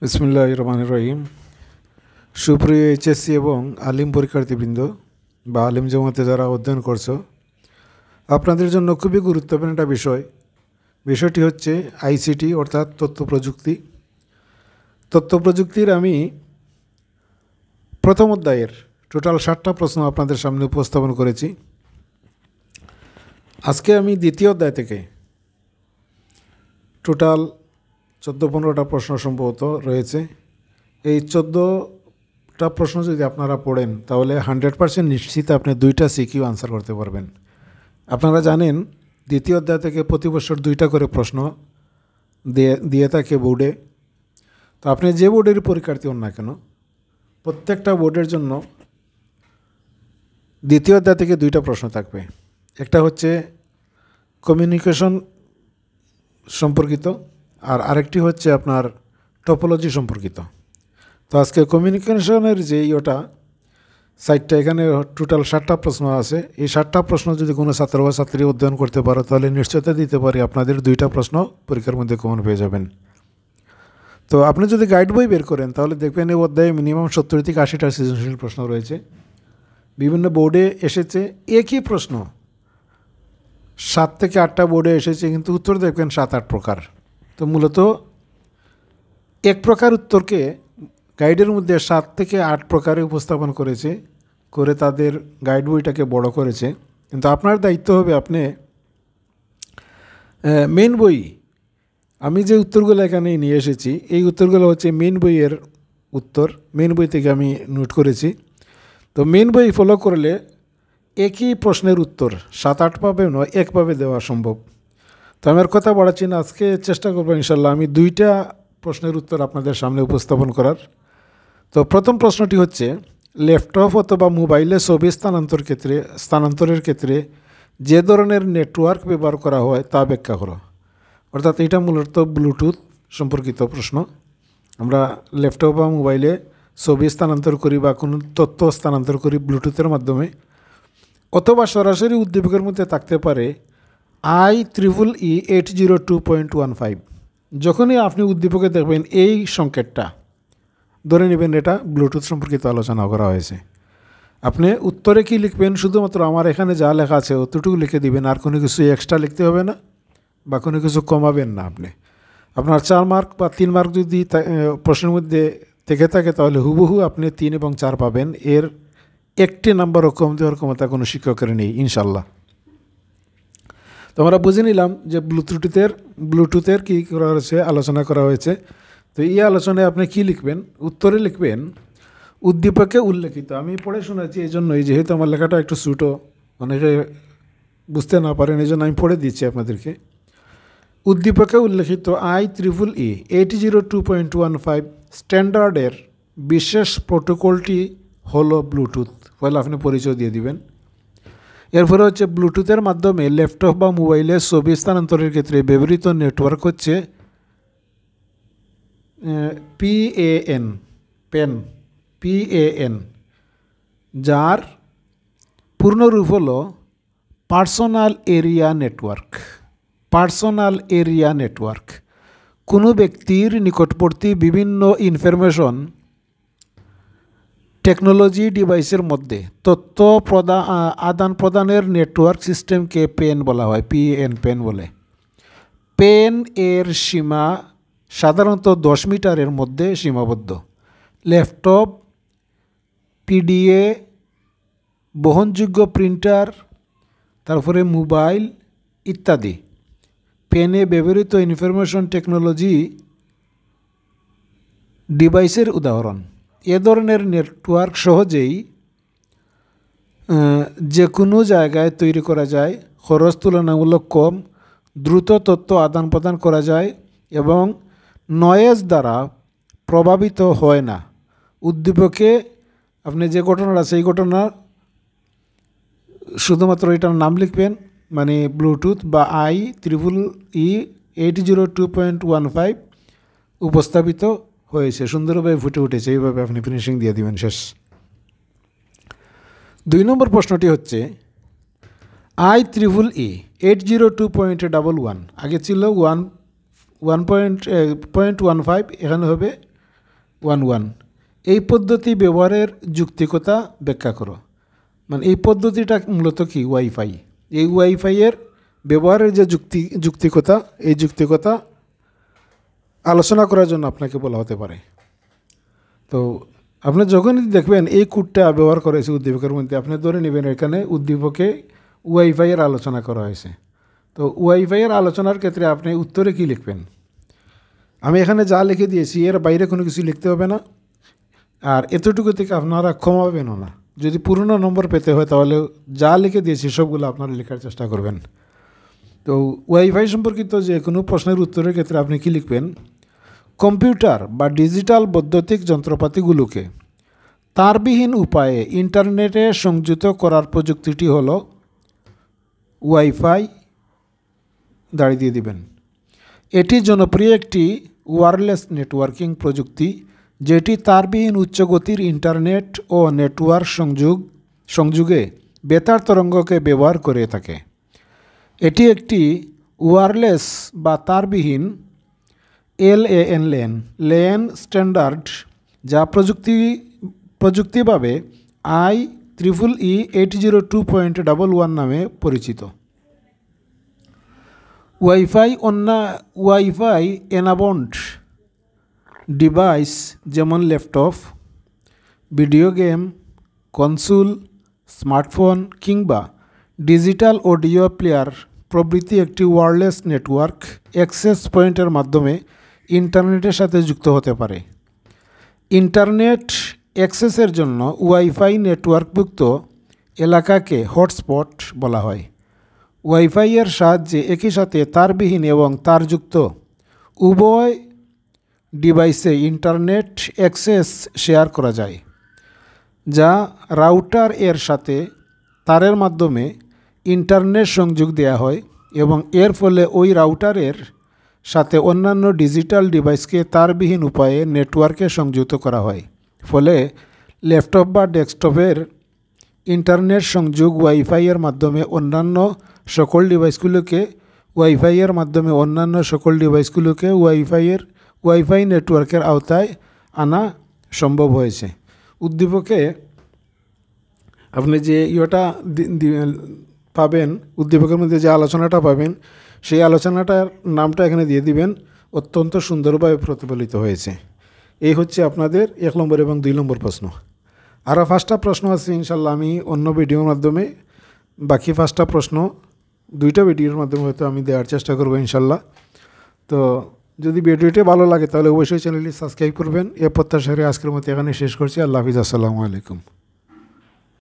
বিসমিল্লাহির রহমানির রহিম। সুপ্রিয় এইচএসসি এবং আলিম পরীক্ষার্থীবৃন্দ বা আলিম জমাতে যারা অধ্যয়ন করছো, আপনাদের জন্য খুবই গুরুত্বপূর্ণ একটা বিষয়টি হচ্ছে আইসিটি অর্থাৎ তথ্য প্রযুক্তির আমি প্রথম অধ্যায়ের টোটাল 60টা প্রশ্ন আপনাদের সামনে উপস্থাপন করেছি। আজকে আমি দ্বিতীয় অধ্যায় থেকে টোটাল 14-15টা প্রশ্ন সম্ভবত রয়েছে। এই 14টা প্রশ্ন যদি আপনারা পড়েন তাহলে 100% নিশ্চিত আপনি 2টা সিকিউ আনসার করতে পারবেন। আপনারা জানেন দ্বিতীয় অধ্যায় থেকে প্রতি বছর 2টা করে প্রশ্ন দিয়ে থাকে বোর্ডে। তো আপনি যে বোর্ডের পরীক্ষার্থী হন না কেন, প্রত্যেকটা বোর্ডের জন্য দ্বিতীয় অধ্যায় থেকে 2টা প্রশ্ন থাকবে। একটা হচ্ছে কমিউনিকেশন সম্পর্কিত আর আরেকটি হচ্ছে আপনার টপোলজি সম্পর্কিত। তো আজকে কমিউনিকেশনের যেই সাইটটা, এখানে টোটাল 60টা প্রশ্ন আছে। এই 60টা প্রশ্ন যদি কোনো ছাত্র বা ছাত্রী অধ্যয়ন করতে পারো তাহলে নিশ্চয়তা দিতে পারি আপনাদের 2টা প্রশ্ন পরীক্ষার মধ্যে কমন পেয়ে যাবেন। তো আপনি যদি গাইড বই বের করেন তাহলে দেখবেন এই অধ্যায়ে মিনিমাম 70 থেকে 80টা সৃজনশীল প্রশ্ন রয়েছে। বিভিন্ন বোর্ডে এসেছে একই প্রশ্ন, 7 থেকে 8টা বোর্ডে এসেছে, কিন্তু উত্তর দেখবেন 7-8 প্রকার। তো মূলত এক প্রকার উত্তরকে গাইডের মধ্যে 7 থেকে 8 প্রকারে উপস্থাপন করে তাদের গাইড বইটাকে বড় করেছে। কিন্তু আপনার দায়িত্ব হবে আপনি মেন বই, আমি যে উত্তরগুলো এখানে নিয়ে এসেছি এই উত্তরগুলো হচ্ছে মেন বইয়ের উত্তর, মেন বই থেকে আমি নোট করেছি। তো মেন বই ফলো করলে একই প্রশ্নের উত্তর 7-8 ভাবে নয়, একভাবে দেওয়া সম্ভব। তো আমার কথা বাড়াচ্ছি না, আজকে চেষ্টা করবো ইনশাল্লাহ আমি 2টা প্রশ্নের উত্তর আপনাদের সামনে উপস্থাপন করার। তো প্রথম প্রশ্নটি হচ্ছে, ল্যাপটপ অথবা মোবাইলে ছবি স্থানান্তরের ক্ষেত্রে যে ধরনের নেটওয়ার্ক ব্যবহার করা হয় তা ব্যাখ্যা করো। অর্থাৎ এটা মূলত ব্লুটুথ সম্পর্কিত প্রশ্ন। আমরা ল্যাপটপ বা মোবাইলে ছবি স্থানান্তর করি বা কোনো তথ্য স্থানান্তর করি ব্লুটুথের মাধ্যমে, অথবা সরাসরি উদ্দীপকের মধ্যে থাকতে পারে IEEE 802.15। যখনই আপনি উদ্দীপকে দেখবেন এই সংকেতটা, ধরে নেবেন এটা ব্লুটুথ সম্পর্কিত আলোচনা করা হয়েছে। আপনি উত্তরে কি লিখবেন, শুধুমাত্র আমার এখানে যা লেখা আছে অতটুকু লিখে দিবেন, আর কোনো কিছু এক্সট্রা লিখতে হবে না বা কোনো কিছু কমাবেন না। আপনার 4 মার্ক বা 3 মার্ক যদি প্রশ্নের মধ্যে থেকে থাকে তাহলে হুবহু আপনি 3 এবং 4 পাবেন। এর একটি নাম্বারও কম দেওয়ার ক্ষমতা কোনো শিক্ষকের নেই ইনশাল্লাহ। তো আমরা বুঝে নিলাম যে ব্লুটুথের কী করা হয়েছে, আলোচনা করা হয়েছে। তো এই আলোচনায় আপনি কি লিখবেন, উত্তরে লিখবেন উদ্দীপকে উল্লেখিত। আমি পড়ে শোনাচ্ছি এই জন্যই, যেহেতু আমার লেখাটা একটু ছোটো, অনেকে বুঝতে না পারেন, এই জন্য আমি পড়ে দিচ্ছি আপনাদেরকে। উদ্দীপকে উল্লেখিত IEEE 802.15 স্ট্যান্ডার্ডের বিশেষ প্রোটোকলটি হলো ব্লুটুথ। পয়লা আপনি পরিচয় দিয়ে দিবেন। এরপরে হচ্ছে ব্লুটুথের মাধ্যমে ল্যাপটপ বা মোবাইলে ছবি স্থানান্তরের ক্ষেত্রে ব্যবহৃত নেটওয়ার্ক হচ্ছে PAN, যার পূর্ণরূপ হলো পার্সোনাল এরিয়া নেটওয়ার্ক। কোনো ব্যক্তির নিকটবর্তী বিভিন্ন ইনফরমেশন টেকনোলজি ডিভাইসের মধ্যে তথ্য আদান প্রদানের নেটওয়ার্ক সিস্টেমকে পেন বলা হয়, PAN বলে। পেন এর সীমা সাধারণত 10 মিটারের মধ্যে সীমাবদ্ধ। ল্যাপটপ, PDA, বহনযোগ্য প্রিন্টার, তারপরে মোবাইল ইত্যাদি পেনে ব্যবহৃত ইনফরমেশন টেকনোলজি ডিভাইসের উদাহরণ। এ ধরনের নেটওয়ার্ক সহজেই যে কোনো জায়গায় তৈরি করা যায়, খরচ তুলনামূলক কম, দ্রুত তথ্য আদান প্রদান করা যায় এবং নয়েজ দ্বারা প্রভাবিত হয় না। উদ্দীপকে আপনি যে ঘটনাটা, সেই ঘটনা শুধুমাত্র এটার নাম লিখবেন, মানে ব্লুটুথ বা IEEE 802.15 উপস্থাপিত হয়েছে, সুন্দরভাবে ফুটে উঠেছে, এইভাবে আপনি ফিনিশিং দিয়ে দিবেন, শেষ। 2 নম্বর প্রশ্নটি হচ্ছে IEEE 802.11, আগে ছিল 1.15, এখানে হবে 11 এই পদ্ধতি ব্যবহারের যুক্তিকতা ব্যাখ্যা করো। মানে এই পদ্ধতিটা মূলত কি ওয়াইফাই, এই ওয়াইফাইয়ের ব্যবহারের যে যুক্তিকতা এই যুক্তিকতা আলোচনা করার জন্য আপনাকে বলা হতে পারে। তো আপনি যখনই দেখবেন এই কোডটা ব্যবহার করেছে উদ্দীপকের মধ্যে, আপনি ধরে নেবেন এখানে উদ্দীপকে ওয়াইফাইয়ের আলোচনা করা হয়েছে। তো ওয়াইফাইয়ের আলোচনার ক্ষেত্রে আপনি উত্তরে কি লিখবেন? আমি এখানে যা লিখে দিয়েছি এর বাইরে কোনো কিছু লিখতে হবে না, আর এতটুকু থেকে আপনারা ক্ষমা পাবেনও না। যদি পুরনো নম্বর পেতে হয় তাহলে যা লিখে দিয়েছি সবগুলো আপনারা লেখার চেষ্টা করবেন। তো ওয়াইফাই সম্পর্কিত যে কোনো প্রশ্নের উত্তরের ক্ষেত্রে আপনি কি লিখবেন? কম্পিউটার বা ডিজিটাল বৈদ্যুতিক যন্ত্রপাতিগুলোকে তারবিহীন উপায়ে ইন্টারনেটে সংযুক্ত করার প্রযুক্তিটি হলো ওয়াইফাই, দাঁড়িয়ে দিয়ে দিবেন। এটি জনপ্রিয় একটি ওয়্যারলেস নেটওয়ার্কিং প্রযুক্তি যেটি তারবিহীন উচ্চগতির ইন্টারনেট ও নেটওয়ার্ক সংযোগে বেতার তরঙ্গকে ব্যবহার করে থাকে। এটি একটি ওয়্যারলেস বা তারবিহীন LAN স্ট্যান্ডার্ড যা প্রযুক্তিভাবে IEEE 802.11 নামে পরিচিত। ওয়াইফাই এনাবন্ড ডিভাইস যেমন laptop, video game console, smartphone কিংবা ডিজিটাল অডিও প্লেয়ার প্রভৃতি একটি ওয়্যারলেস নেটওয়ার্ক অ্যাক্সেস পয়েন্টের মাধ্যমে ইন্টারনেটের সাথে যুক্ত হতে পারে। ইন্টারনেট অ্যাক্সেসের জন্য ওয়াইফাই নেটওয়ার্কভুক্ত এলাকাকে হটস্পট বলা হয়। ওয়াইফাইয়ের সাহায্যে একই সাথে তারবিহীন এবং তারযুক্ত উভয় ডিভাইসে ইন্টারনেট অ্যাক্সেস শেয়ার করা যায়, যা রাউটার এর সাথে তারের মাধ্যমে ইন্টারনেট সংযোগ দেওয়া হয় এবং এর ফলে ওই রাউটারের সাথে অন্যান্য ডিজিটাল ডিভাইসকে তারবিহীন উপায়ে নেটওয়ার্কে সংযুক্ত করা হয়। ফলে ল্যাপটপ বা ডেস্কটপের ইন্টারনেট সংযোগ ওয়াইফাইয়ের মাধ্যমে অন্যান্য সকল ডিভাইসগুলোকে ওয়াইফাই নেটওয়ার্কের আওতায় আনা সম্ভব হয়েছে। উদ্দীপকে আপনি যে পাবেন, উদ্দীপকের মধ্যে যে আলোচনাটা পাবেন সেই আলোচনাটার নামটা এখানে দিয়ে দিবেন। অত্যন্ত সুন্দরভাবে প্রতিফলিত হয়েছে। এই হচ্ছে আপনাদের 1 নম্বর এবং 2 নম্বর প্রশ্ন। আরও 5টা প্রশ্ন আছে ইনশাল্লাহ, আমি অন্য ভিডিওর মাধ্যমে বাকি 5টা প্রশ্ন 2টা ভিডিওর মাধ্যমে হয়তো আমি দেওয়ার চেষ্টা করবো ইনশাল্লাহ। তো যদি ভিডিওটি ভালো লাগে তাহলে অবশ্যই চ্যানেলটি সাবস্ক্রাইব করবেন। এ প্রত্যাশারে আজকের মতো এখানে শেষ করছি। আল্লাহ হাফিজ, আসসালামু আলাইকুম।